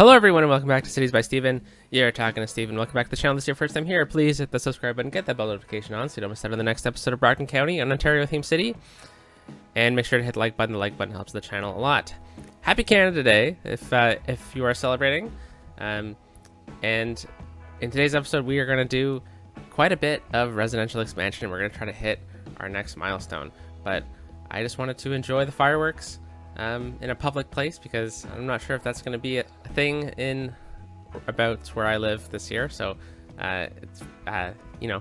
Hello everyone and welcome back to Cities by Steven. You're talking to Steven. Welcome back to the channel. This is your first time here. Please hit the subscribe button, get that bell notification on so you don't miss out on the next episode of Brockton County, an Ontario themed city. And make sure to hit the like button. The like button helps the channel a lot. Happy Canada Day if you are celebrating. And in today's episode we are going to do quite a bit of residential expansion. We're going to try to hit our next milestone. But I just wanted to enjoy the fireworks in a public place because I'm not sure if that's going to be a thing in about where I live this year. So it's you know,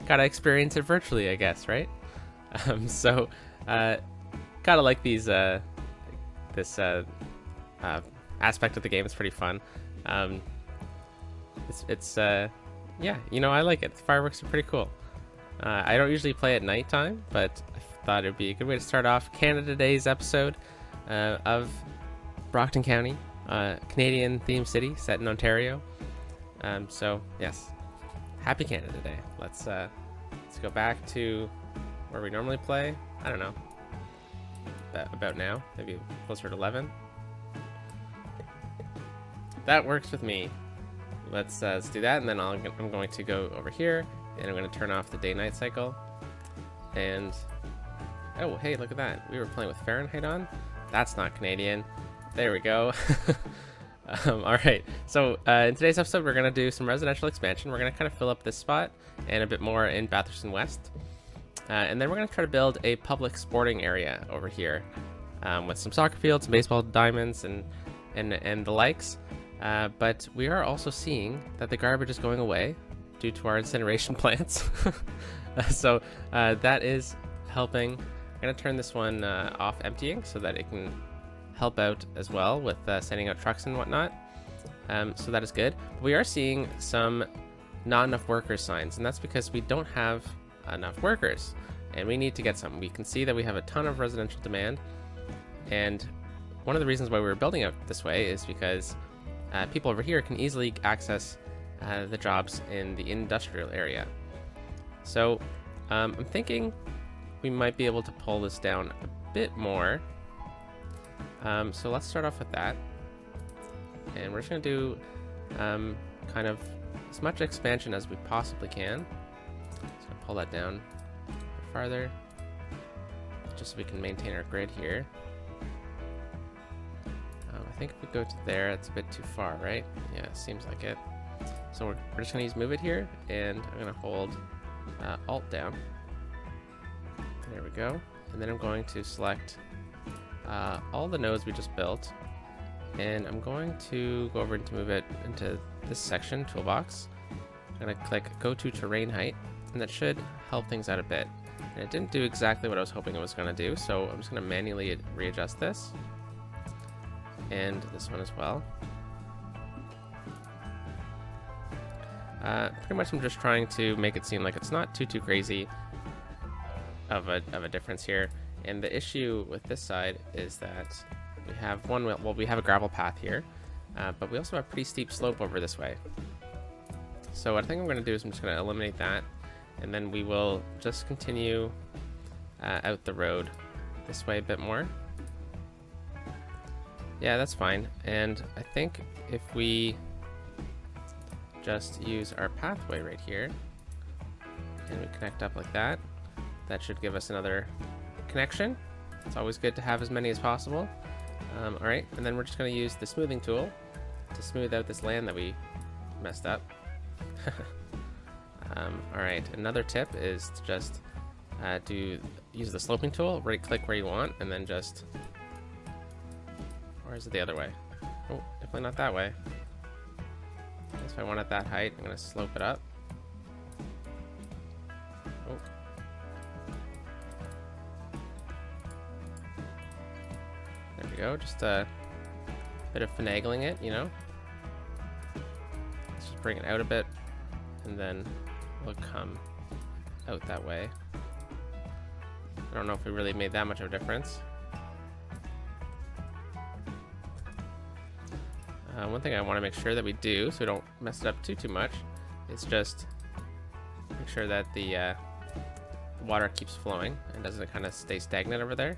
gotta experience it virtually, I guess, right? Gotta like these this aspect of the game. Is pretty fun. It's yeah, you know, I like it. The fireworks are pretty cool. I don't usually play at nighttime, but I thought it'd be a good way to start off Canada Day's episode of Brockton County, Canadian themed city set in Ontario. So yes, happy Canada Day. Let's go back to where we normally play. I don't know, about now, maybe closer to 11. That works with me. Let's do that, and then I'm going to go over here, and I'm going to turn off the day-night cycle. And oh, hey, look at that. We were playing with Fahrenheit on. That's not Canadian. There we go. All right. So in today's episode, we're going to do some residential expansion. We're going to kind of fill up this spot and a bit more in Bathurst West. And then we're going to try to build a public sporting area over here with some soccer fields, some baseball diamonds, and the likes. But we are also seeing that the garbage is going away due to our incineration plants. So that is helping. I'm going to turn this one off emptying so that it can help out as well with sending out trucks and whatnot. So that is good. We are seeing some not enough workers signs, and that's because we don't have enough workers and we need to get some. We can see that we have a ton of residential demand, and one of the reasons why we're building it this way is because people over here can easily access the jobs in the industrial area. So I'm thinking we might be able to pull this down a bit more. So let's start off with that. And we're just going to do kind of as much expansion as we possibly can. Just going to pull that down farther, just so we can maintain our grid here. I think if we go to there, it's a bit too far, right? Yeah, seems like it. So we're just going to use move it here, and I'm going to hold Alt down. There we go. And then I'm going to select all the nodes we just built, and I'm going to go over to move it into this section, toolbox. I'm going to click go to terrain height, and that should help things out a bit. And it didn't do exactly what I was hoping it was going to do, so I'm just going to manually readjust this, and this one as well. Pretty much I'm just trying to make it seem like it's not too crazy of a difference here. And the issue with this side is that we have we have a gravel path here, but we also have a pretty steep slope over this way. So what I think I'm going to do is I'm just going to eliminate that, and then we will just continue out the road this way a bit more. Yeah, that's fine. And I think if we just use our pathway right here and we connect up like that, that should give us another connection. It's always good to have as many as possible. All right, and then we're just going to use the smoothing tool to smooth out this land that we messed up. All right, another tip is to just use the sloping tool, right click where you want, and then just, or is it the other way? Oh, definitely not that way. If I want it that height, I'm going to slope it up. Oh. There we go, just a bit of finagling it, you know. Let's just bring it out a bit, and then we'll come out that way. I don't know if we really made that much of a difference. One thing I want to make sure that we do, so we don't mess it up too much, is just make sure that the water keeps flowing and doesn't kind of stay stagnant over there.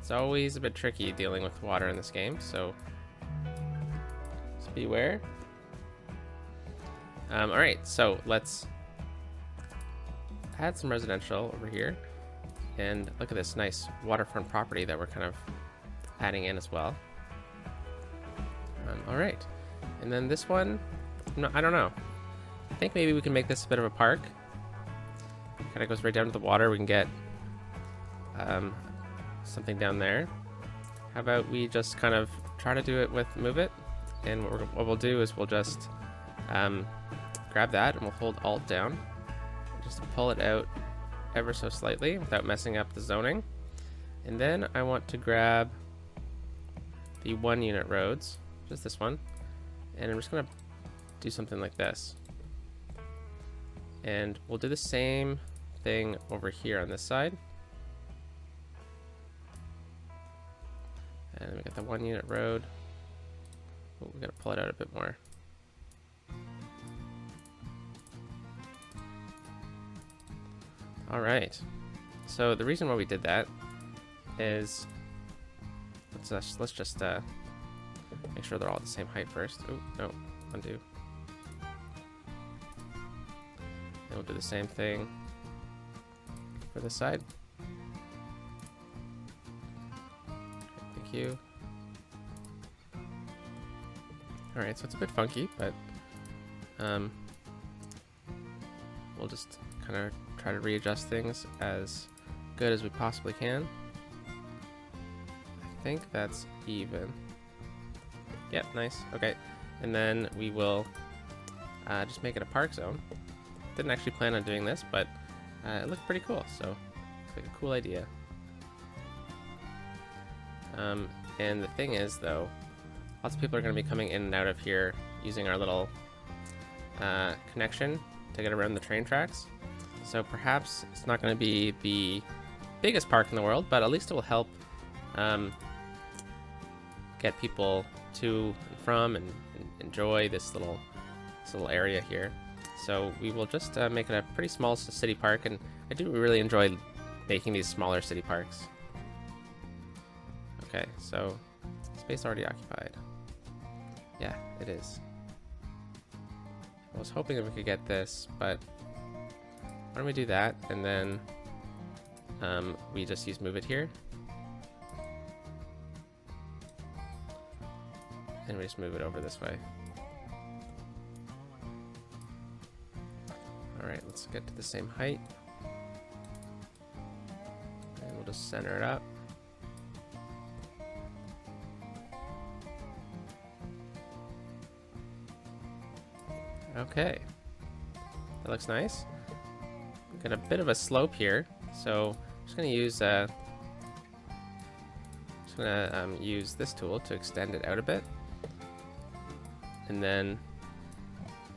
It's always a bit tricky dealing with water in this game, so Beware. All right, so let's add some residential over here. And look at this nice waterfront property that we're kind of adding in as well. All right, and then this one, no, I don't know. I think maybe we can make this a bit of a park. Kind of goes right down to the water. We can get something down there. How about we just kind of try to do it with move it, and what we'll do is we'll just grab that and we'll hold Alt down, just to pull it out ever so slightly without messing up the zoning. And then I want to grab the 1 unit roads, just this one, and I'm just gonna do something like this. And we'll do the same thing over here on this side. And we got the 1 unit road. Oh, we gotta pull it out a bit more. All right. So the reason why we did that is let's just make sure they're all the same height first. Oh no, undo. And we'll do the same thing for this side. Thank you. All right, so it's a bit funky, but we'll just kind of try to readjust things as good as we possibly can. I think that's even. Yep, nice. Okay, and then we will just make it a park zone. Didn't actually plan on doing this, but it looked pretty cool, so it's like a cool idea. And the thing is, though, lots of people are going to be coming in and out of here using our little connection to get around the train tracks. So perhaps it's not going to be the biggest park in the world, but at least it will help get people to and from and enjoy this little area here. So we will just make it a pretty small city park, and I do really enjoy making these smaller city parks. Okay, so space already occupied. Yeah, it is. I was hoping that we could get this, but why don't we do that, and then we just use move it here. And we just move it over this way. Alright, let's get to the same height. And we'll just center it up. Okay. That looks nice. Got a bit of a slope here, so I'm just gonna use this tool to extend it out a bit, and then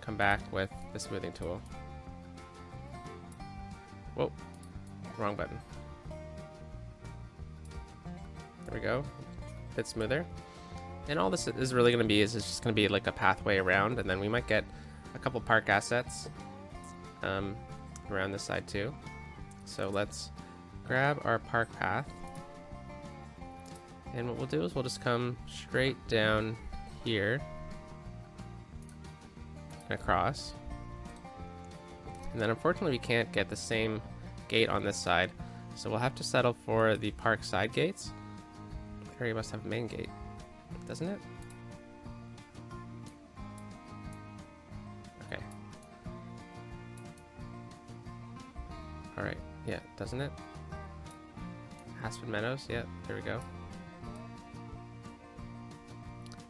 come back with the smoothing tool. Whoa, wrong button. There we go, a bit smoother. And all this is really gonna be is it's just gonna be like a pathway around, and then we might get a couple park assets around this side too. So let's grab our park path, and what we'll do is we'll just come straight down here and across. And then unfortunately we can't get the same gate on this side, so we'll have to settle for the park side gates. The area must have a main gate, doesn't it? Okay. Alright, yeah, doesn't it? Aspen Meadows, yeah, there we go.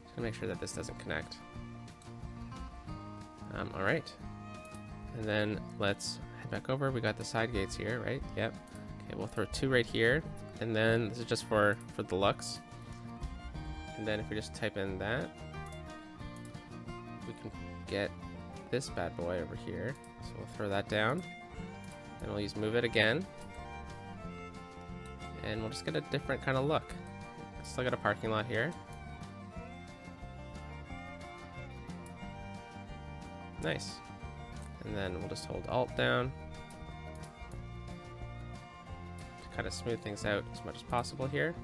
Just gonna make sure that this doesn't connect. Alright. And then let's head back over. We got the side gates here, right? Yep. Okay, we'll throw 2 right here. And then this is just for the looks. And then if we just type in that, we can get this bad boy over here. So we'll throw that down. And we'll use move it again. And we'll just get a different kind of look. Still got a parking lot here. Nice. And then we'll just hold Alt down to kind of smooth things out as much as possible here.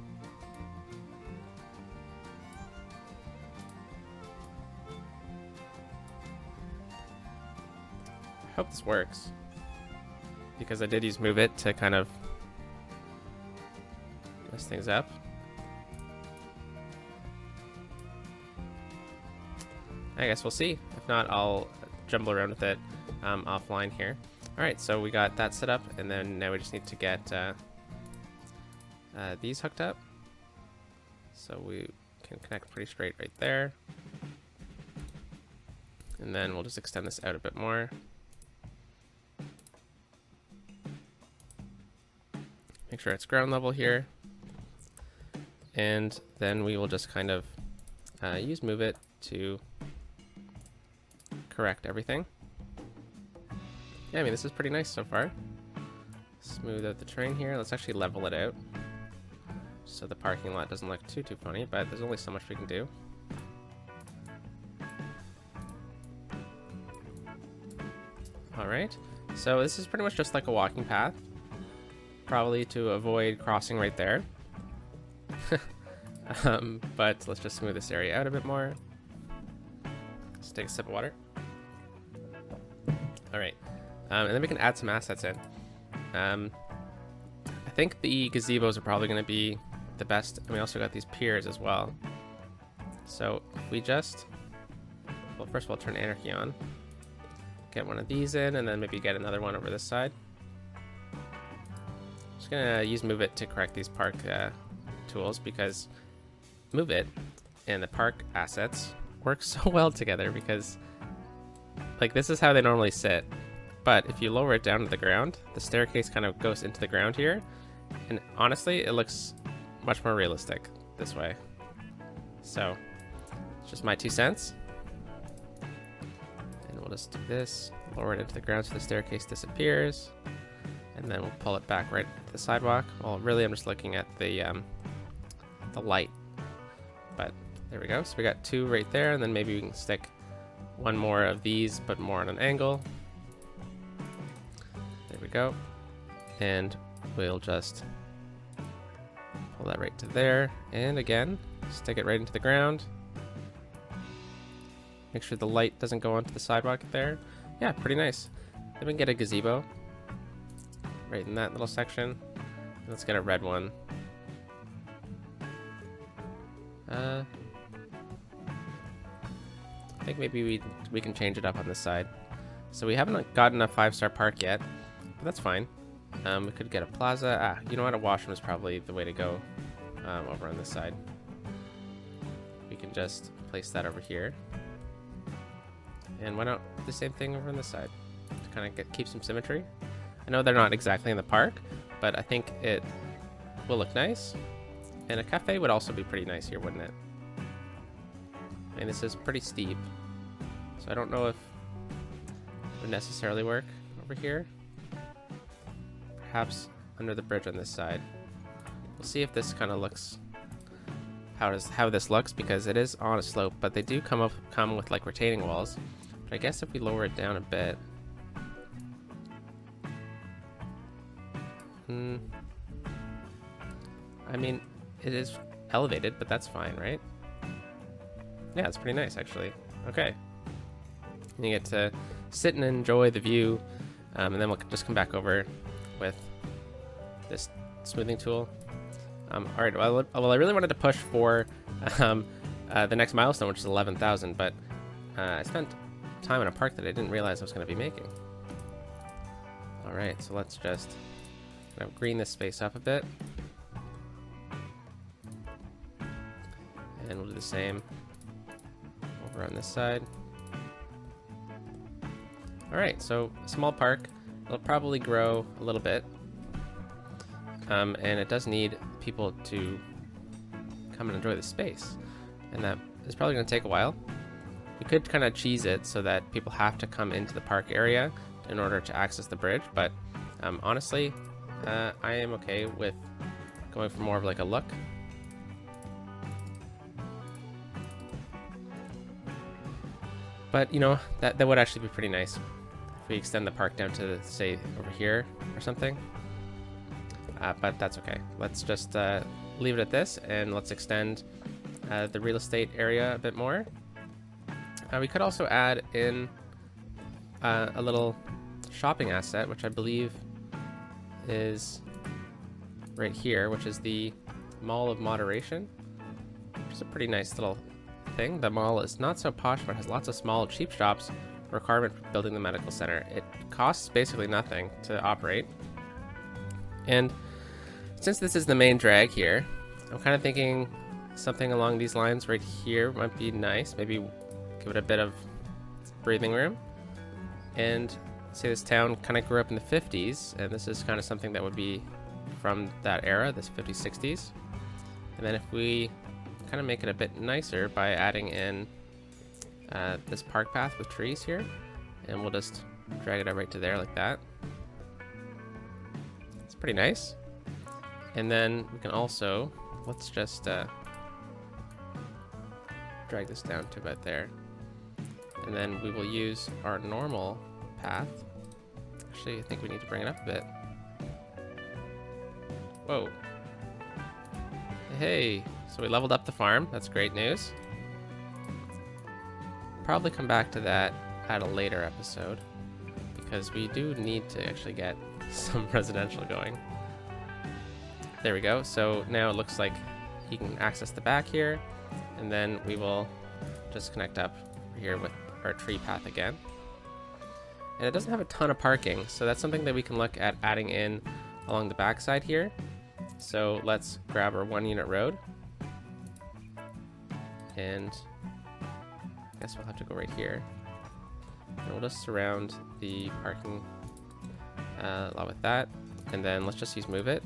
hope this works, because I did use move it to kind of mess things up. I guess we'll see. If not, I'll jumble around with it offline here. Alright, so we got that set up, and then now we just need to get these hooked up. So we can connect pretty straight right there. And then we'll just extend this out a bit more. Make sure it's ground level here. And then we will just kind of use move it to correct everything. Yeah, I mean, this is pretty nice so far. Smooth out the terrain here. Let's actually level it out so the parking lot doesn't look too funny, but there's only so much we can do. Alright, so this is pretty much just like a walking path, probably to avoid crossing right there. But let's just smooth this area out a bit more. Let's take a sip of water. Alright, and then we can add some assets in. I think the gazebos are probably going to be the best, and we also got these piers as well. So if we just, well, first of all, turn Anarchy on. Get one of these in, and then maybe get another one over this side. Just gonna use move it to correct these park tools, because move it and the park assets work so well together, because like this is how they normally sit, but if you lower it down to the ground, the staircase kind of goes into the ground here, and honestly it looks much more realistic this way. So it's just my 2 cents. We'll just do this, lower it into the ground so the staircase disappears, and then we'll pull it back right to the sidewalk. Well, really, I'm just looking at the light, but there we go. So we got 2 right there, and then maybe we can stick one more of these, but more on an angle. There we go, and we'll just pull that right to there, and again, stick it right into the ground. Make sure the light doesn't go onto the sidewalk there. Yeah, pretty nice. Then we can get a gazebo right in that little section. Let's get a red one. I think maybe we can change it up on this side. So we haven't gotten a 5-star park yet, but that's fine. We could get a plaza. You know what? A washroom is probably the way to go over on this side. We can just place that over here. And why not do the same thing over on this side to kind of keep some symmetry? I know they're not exactly in the park, but I think it will look nice. And a cafe would also be pretty nice here, wouldn't it? I mean, this is pretty steep, so I don't know if it would necessarily work over here. Perhaps under the bridge on this side. We'll see if this kind of looks, how this looks, because it is on a slope, but they do come with like retaining walls. I guess if we lower it down a bit. I mean, it is elevated, but that's fine, right? Yeah, it's pretty nice, actually. Okay. You get to sit and enjoy the view, and then we'll just come back over with this smoothing tool. All right, well, I really wanted to push for the next milestone, which is 11,000, but I spent time in a park that I didn't realize I was going to be making. All right, so let's just kind of green this space up a bit, and we'll do the same over on this side. All right, so a small park. It'll probably grow a little bit, and it does need people to come and enjoy the space, and that is probably going to take a while. We could kind of cheese it so that people have to come into the park area in order to access the bridge, but honestly, I am okay with going for more of like a look. But you know, that would actually be pretty nice if we extend the park down to, say, over here or something. But that's okay. Let's just leave it at this, and let's extend the real estate area a bit more. We could also add in a little shopping asset, which I believe is right here, which is the Mall of Moderation, which is a pretty nice little thing. The mall is not so posh, but has lots of small, cheap shops. Requirement for building the medical center. It costs basically nothing to operate. And since this is the main drag here, I'm kind of thinking something along these lines right here might be nice. Maybe give it a bit of breathing room. And say this town kind of grew up in the 50s, and this is kind of something that would be from that era, this 50s, 60s. And then if we kind of make it a bit nicer by adding in this park path with trees here, and we'll just drag it up right to there like that. It's pretty nice. And then we can also, let's just drag this down to about there. And then we will use our normal path. Actually, I think we need to bring it up a bit. Whoa. Hey, so we leveled up the farm. That's great news. Probably come back to that at a later episode, because we do need to actually get some residential going. There we go. So now it looks like you can access the back here, and then we will just connect up here with our tree path again. And it doesn't have a ton of parking, so that's something that we can look at adding in along the backside here. So let's grab our 1 unit road, and I guess we'll have to go right here. And we'll just surround the parking lot with that, and then let's just use move it.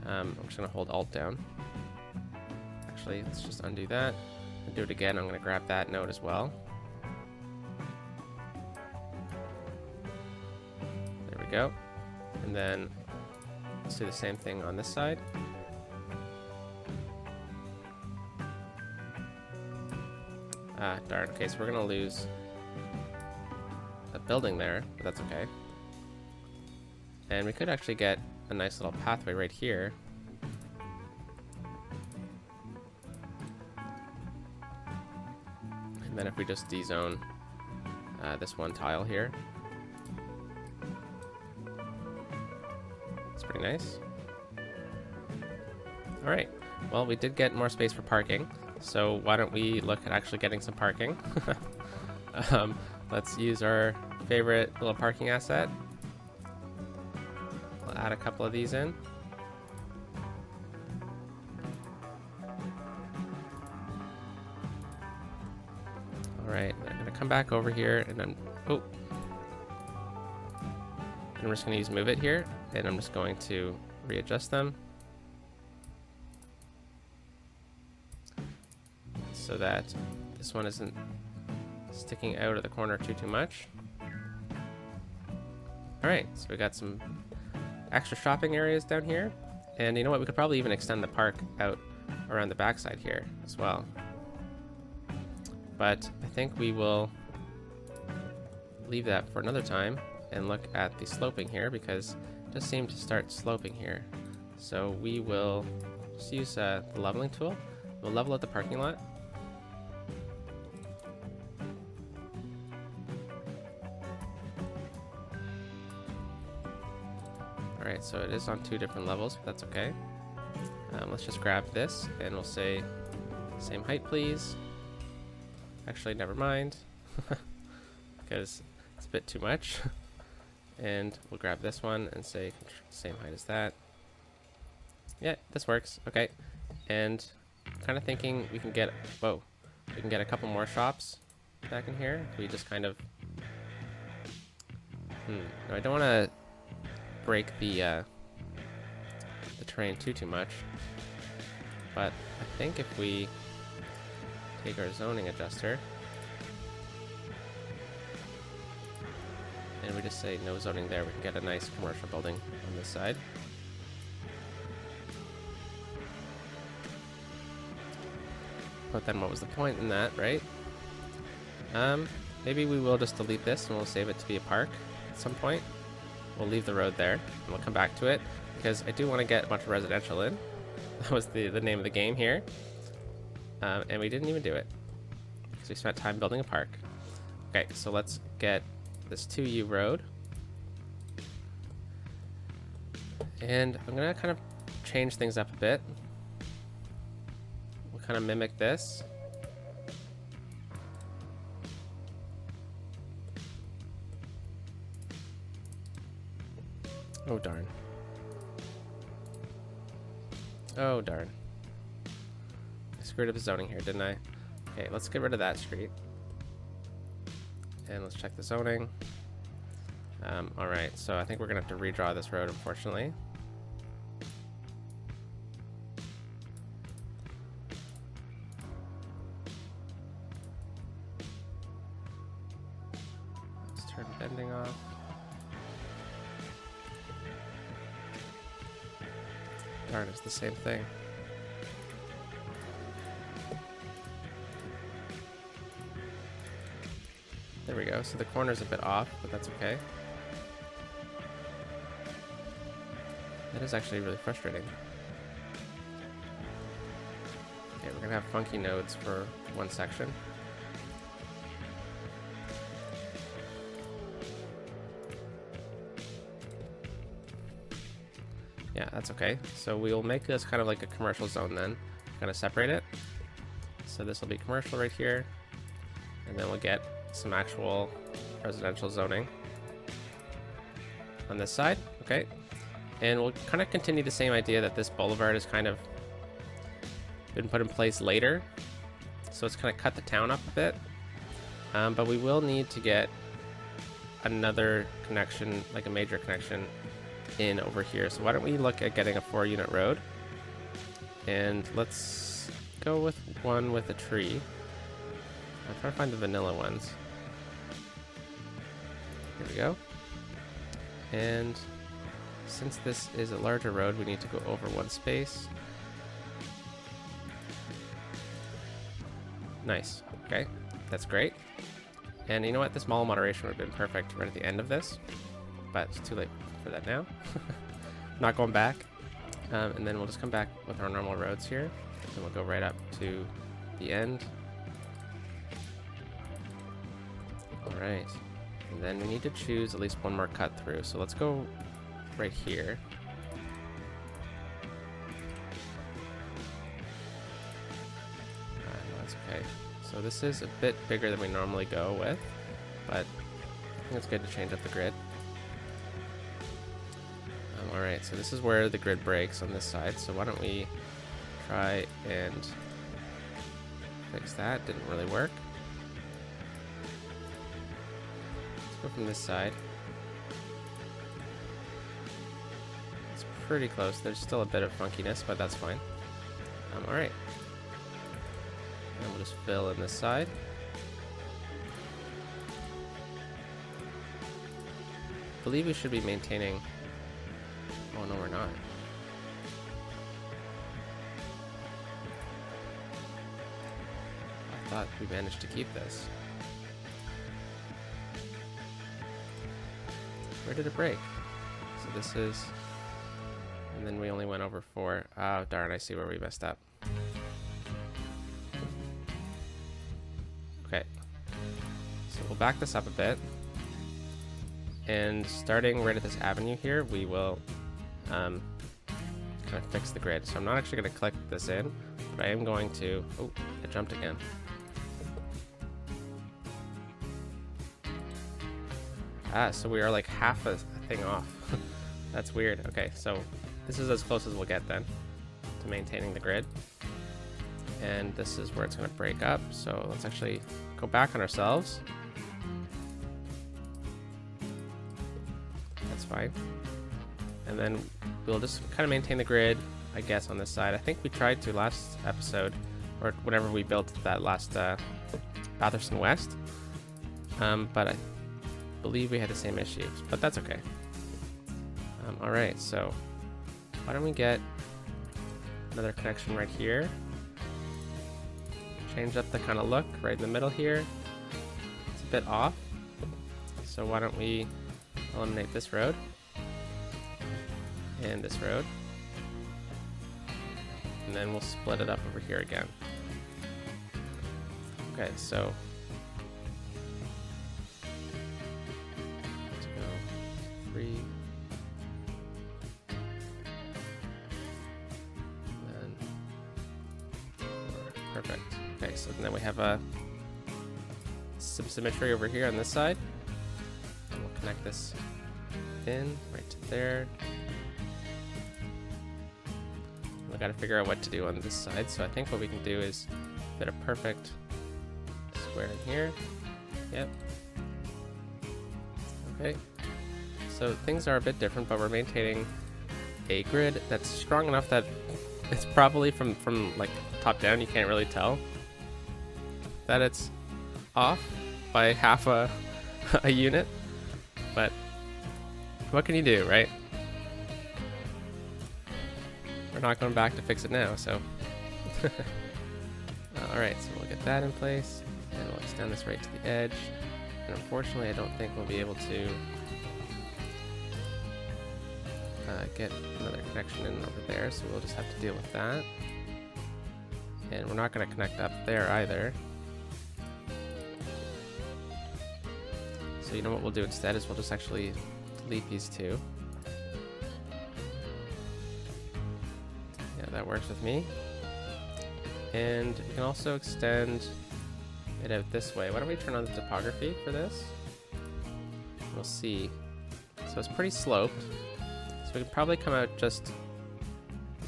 I'm just gonna hold Alt down. Actually, let's just undo that and do it again. I'm gonna grab that node as well. There we go. And then let's do the same thing on this side. Ah, darn. Okay, so we're gonna lose a building there, but that's okay. And we could actually get a nice little pathway right here. And then if we just dezone this one tile here, it's pretty nice. All right, well, we did get more space for parking, so why don't we look at actually getting some parking? Let's use our favorite little parking asset. We'll add a couple of these in. All right, I'm gonna come back over here, and I'm I'm just gonna use move it here, and I'm just going to readjust them so that this one isn't sticking out of the corner too much. All right, so we got some extra shopping areas down here, and you know what, we could probably even extend the park out around the backside here as well. But I think we will leave that for another time and look at the sloping here, because it does seem to start sloping here. So we will just use the leveling tool. We'll level out the parking lot. Alright, so it is on 2 different levels, but that's okay. Let's just grab this and we'll say same height please. Actually, never mind, because it's a bit too much. And we'll grab this one and say same height as that. Yeah, this works. Okay, and I'm kind of thinking we can get, we can get a couple more shops back in here. We just kind of, no, I don't want to break the terrain too much, but I think if we take our zoning adjuster and we just say no zoning there, we can get a nice commercial building on this side. But then what was the point in that, right? Maybe we will just delete this and we'll save it to be a park at some point. We'll leave the road there and we'll come back to it, because I do want to get a bunch of residential in. That was the name of the game here. And we didn't even do it, because we spent time building a park. Okay, so let's get this 2U road. And I'm gonna kind of change things up a bit. We'll kind of mimic this. Oh darn. Oh darn. I screwed up the zoning here, didn't I? Okay, let's get rid of that street. And let's check the zoning. Alright, so I think we're gonna have to redraw this road, unfortunately. Let's turn bending off. Darn, it's the same thing. There we go. So the corner's a bit off, but that's okay. That is actually really frustrating. Okay, we're gonna have funky nodes for one section. Yeah, that's okay. So we'll make this kind of like a commercial zone then. Kind of separate it. So this will be commercial right here. And then we'll get some actual residential zoning on this side. Okay. And we'll kind of continue the same idea that this boulevard has kind of been put in place later. So it's kind of cut the town up a bit. But we will need to get another connection, like a major connection in over here. So why don't we look at getting a 4-unit road, and let's go with one with a tree. I'll try to find the vanilla ones. Here we go. And since this is a larger road, we need to go over one space. Nice. Okay, that's great. And you know what? This mall moderation would have been perfect right at the end of this, but it's too late for that now. Not going back. And then we'll just come back with our normal roads here, and we'll go right up to the end. All right. And then we need to choose at least one more cut through. So let's go right here. No, that's okay. So this is a bit bigger than we normally go with, but I think it's good to change up the grid. Alright, so this is where the grid breaks on this side, so why don't we try and fix that. Didn't really work. Let's go from this side. It's pretty close. There's still a bit of funkiness, but that's fine. Alright. And we'll just fill in this side. I believe we should be maintaining... Oh, no, we're not. I thought we managed to keep this. Where did it break? So this is... And then we only went over 4. Oh, darn, I see where we messed up. Okay. So we'll back this up a bit. And starting right at this avenue here, we will kind of fix the grid. So I'm not actually going to click this in, but I am going to... Oh, it jumped again. Ah, so we are like half a thing off. That's weird. Okay, so this is as close as we'll get then to maintaining the grid. And this is where it's going to break up. So let's actually go back on ourselves. That's fine. And then we'll just kind of maintain the grid, I guess, on this side. I think we tried to last episode, or whenever we built that last Batherson West. But I believe we had the same issues, but that's okay. All right, so why don't we get another connection right here? Change up the kind of look right in the middle here. It's a bit off. So why don't we eliminate this road and this road, and then we'll split it up over here again. Okay, so Perfect. Okay, so then we have some symmetry over here on this side. And we'll connect this in right to there. We gotta figure out what to do on this side. So I think what we can do is fit a perfect square in here. Yep. Okay. So things are a bit different, but we're maintaining a grid that's strong enough that it's probably from like top down, you can't really tell that it's off by half a unit, but what can you do, right? We're not going back to fix it now, so. Alright, so we'll get that in place, and we'll extend this right to the edge, and unfortunately I don't think we'll be able to get another connection in over there, so we'll just have to deal with that. And we're not going to connect up there either. So you know what we'll do instead is we'll just actually delete these two. Yeah, that works with me. And we can also extend it out this way. Why don't we turn on the topography for this? We'll see. So it's pretty sloped. So we can probably come out just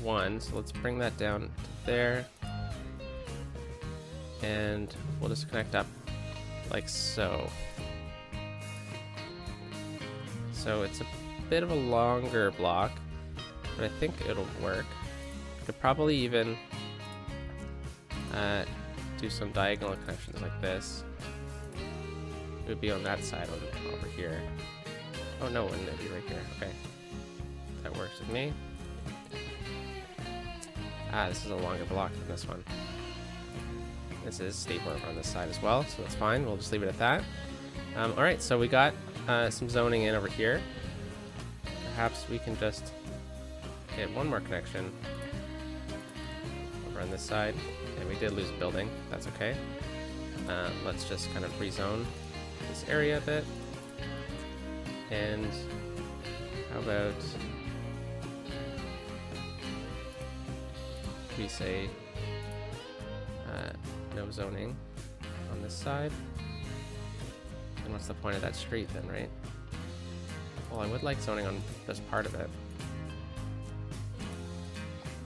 one. So let's bring that down to there. And we'll just connect up like so. So it's a bit of a longer block, but I think it'll work. We could probably even do some diagonal connections like this. It would be on that side over here. Oh no, wouldn't it be right here? Okay. That works with me. This is a longer block than this one. This is steeper on this side as well, so that's fine. We'll just leave it at that. Alright, so we got some zoning in over here. Perhaps we can just get one more connection over on this side. And we did lose a building. That's okay. Let's just kind of rezone this area a bit. And how about we say no zoning on this side? And what's the point of that street then, right? Well, I would like zoning on just part of it.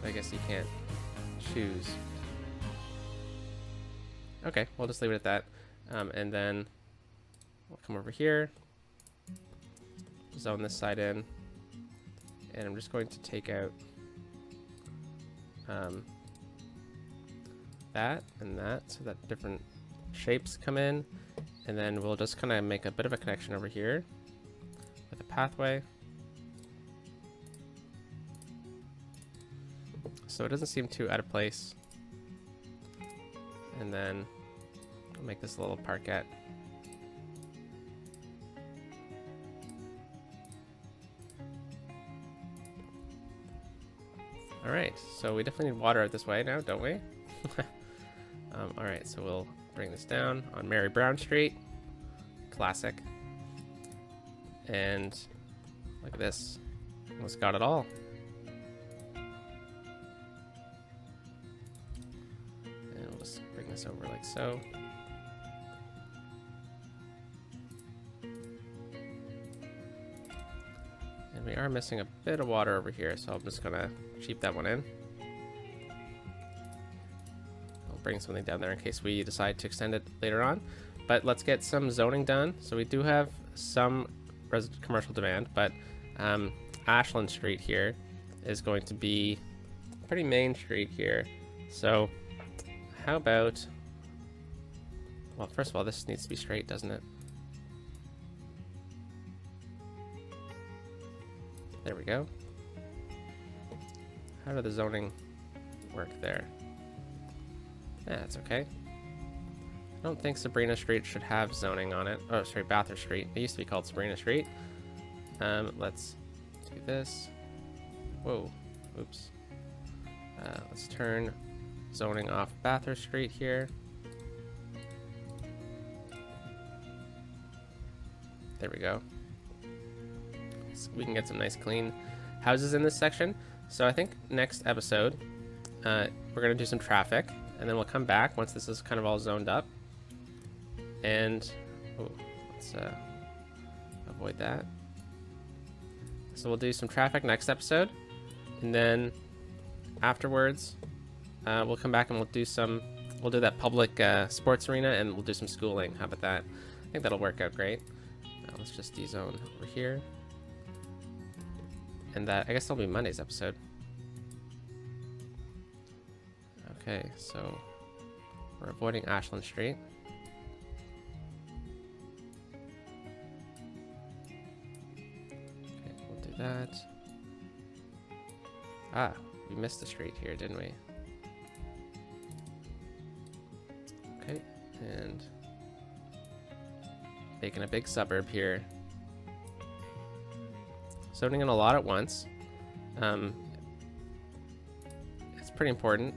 I guess you can't choose. Okay, we'll just leave it at that. And then we'll come over here, zone this side in, and I'm just going to take out that and that so that different shapes come in, and then we'll just kind of make a bit of a connection over here with a pathway. So it doesn't seem too out of place. And then I'll make this a little parquet. Alright, so we definitely need water out this way now, don't we? Alright, so we'll bring this down on Mary Brown Street. Classic. And look at this. Almost got it all. And we'll just bring this over like so. And we are missing a bit of water over here, so I'm just gonna cheap that one in. I'll bring something down there in case we decide to extend it later on. But let's get some zoning done. So we do have some commercial demand, but Ashland Street here is going to be pretty main street here. So how about, well, first of all, this needs to be straight, doesn't it? There we go. How did the zoning work there? Yeah, that's okay. I don't think Sabrina Street should have zoning on it. Oh, sorry, Bathurst Street. It used to be called Sabrina Street. Let's do this. Whoa, oops. Let's turn zoning off Bathurst Street here. There we go. So we can get some nice clean houses in this section. So I think next episode, we're gonna do some traffic. and then we'll come back once this is kind of all zoned up. And let's avoid that. So we'll do some traffic next episode, and then afterwards we'll come back and we'll do that public sports arena, and we'll do some schooling. How about that? I think that'll work out great. Let's just dezone over here, and that, I guess, that'll be Monday's episode. Okay, so we're avoiding Ashland Street. Okay, we'll do that. Ah, we missed the street here, didn't we? Okay, and making a big suburb here. Zoning in a lot at once. It's pretty important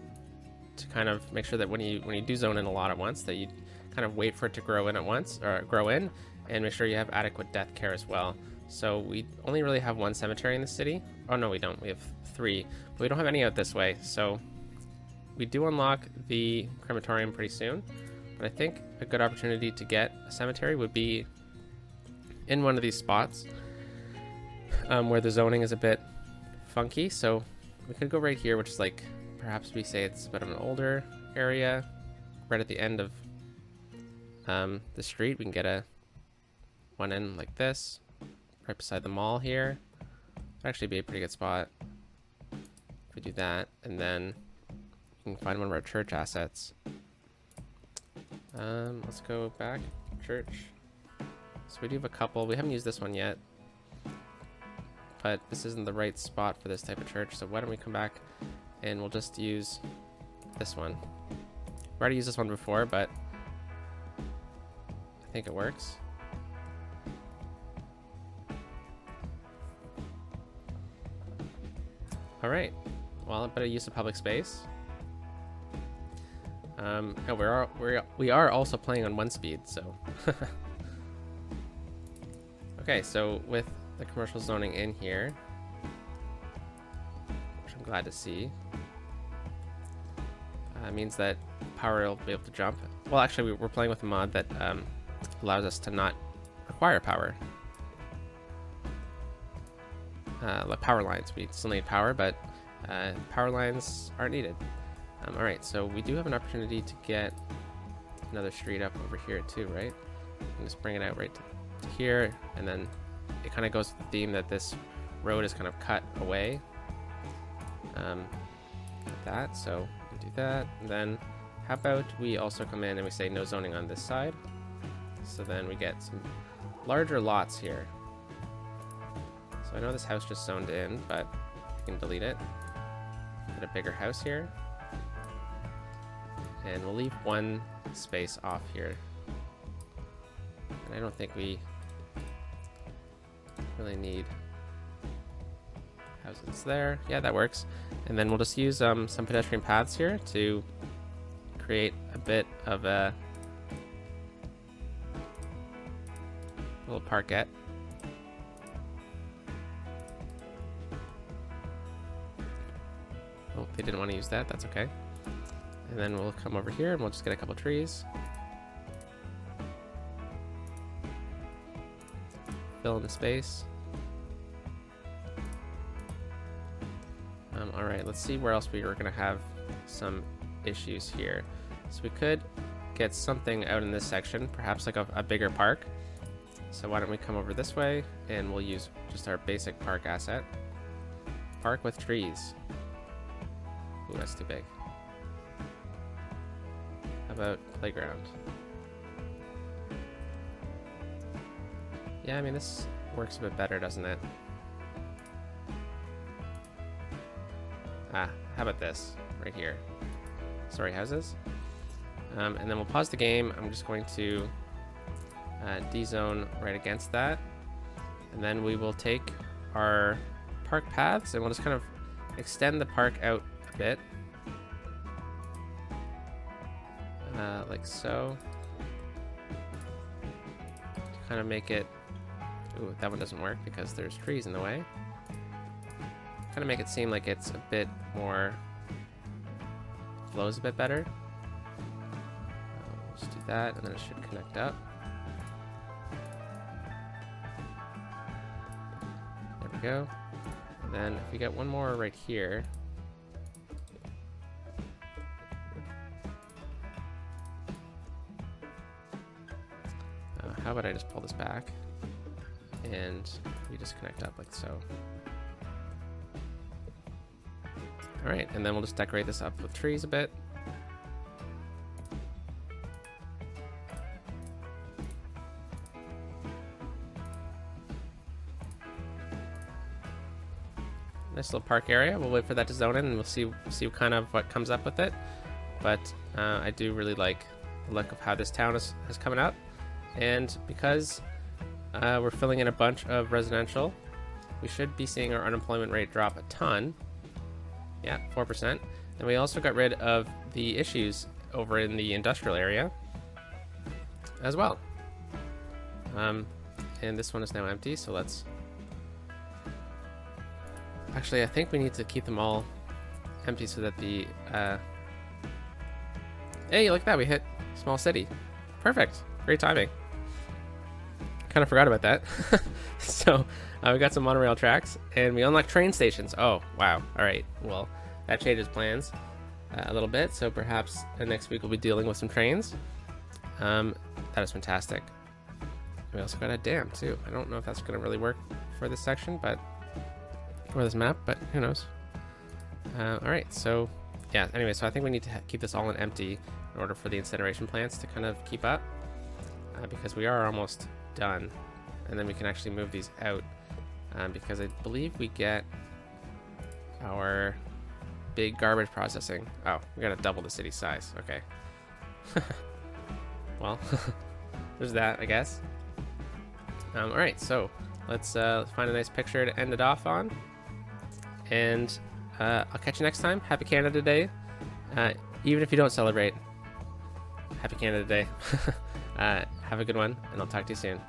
to kind of make sure that when you do zone in a lot at once, that you kind of wait for it to grow in at once, or grow in, and make sure you have adequate death care as well. So we only really have one cemetery in the city. Oh no, we don't. We have 3, but we don't have any out this way. So we do unlock the crematorium pretty soon, but I think a good opportunity to get a cemetery would be in one of these spots where the zoning is a bit funky. So we could go right here, which is like, perhaps we say it's a bit of an older area, right at the end of the street. We can get one in like this, right beside the mall here. Would actually be a pretty good spot if we do that, and then we can find one of our church assets. Let's go back, church. So we do have a couple. We haven't used this one yet, but this isn't the right spot for this type of church. So why don't we come back and we'll just use this one. We already used this one before, but I think it works. All right. Well, I better use the public space. No, we are also playing on 1 speed, so. Okay, so with the commercial zoning in here, which I'm glad to see, means that power will be able to jump. Well, actually, we're playing with a mod that allows us to not require power. Like power lines, we still need power, but power lines aren't needed. All right, so we do have an opportunity to get another street up over here too, right? And just bring it out right to here, and then it kind of goes with the theme that this road is kind of cut away. Like that, so we do that, and then how about we also come in and we say no zoning on this side, so then we get some larger lots here. So I know this house just zoned in, but we can delete it. Get a bigger house here. And we'll leave 1 space off here. And I don't think we really need houses there. Yeah, that works. And then we'll just use some pedestrian paths here to create a bit of a little parkette. Oh, they didn't want to use that. That's okay. And then we'll come over here and we'll just get a couple trees. Fill in the space. All right, let's see where else we are going to have some issues here. So we could get something out in this section, perhaps like a bigger park. So why don't we come over this way and we'll use just our basic park asset. Park with trees. Ooh, that's too big. How about playground? Yeah, I mean, this works a bit better, doesn't it? Ah, how about this right here? Sorry, houses. And then we'll pause the game. I'm just going to D-zone right against that. And then we will take our park paths and we'll just kind of extend the park out a bit. Like so. To kind of make it... Ooh, that one doesn't work because there's trees in the way. Kind of make it seem like it's a bit more... flows a bit better. that, and then it should connect up. There we go. And then if we get one more right here. How about I just pull this back and we just connect up like so. All right, and then we'll just decorate this up with trees a bit. Nice little park area. We'll wait for that to zone in and we'll see kind of what comes up with it. But I do really like the look of how this town is coming up. And because we're filling in a bunch of residential, we should be seeing our unemployment rate drop a ton. Yeah, 4%. And we also got rid of the issues over in the industrial area as well. And this one is now empty, so let's... Actually, I think we need to keep them all empty so that the... Hey, look at that, we hit small city. Perfect, great timing. Kind of forgot about that. So we got some monorail tracks and we unlocked train stations. Oh wow, all right, well that changes plans a little bit, so perhaps next week we'll be dealing with some trains. That is fantastic. We also got a dam too. I don't know if that's going to really work for this section, but for this map, but who knows. All right, so yeah, anyway, so I think we need to keep this all in empty in order for the incineration plants to kind of keep up, because we are almost done, and then we can actually move these out, because I believe we get our big garbage processing. Oh, we gotta double the city size. Okay. Well, there's that, I guess. All right, so let's find a nice picture to end it off on, and I'll catch you next time. Happy Canada Day. Even if you don't celebrate, Happy Canada Day. Have a good one, and I'll talk to you soon.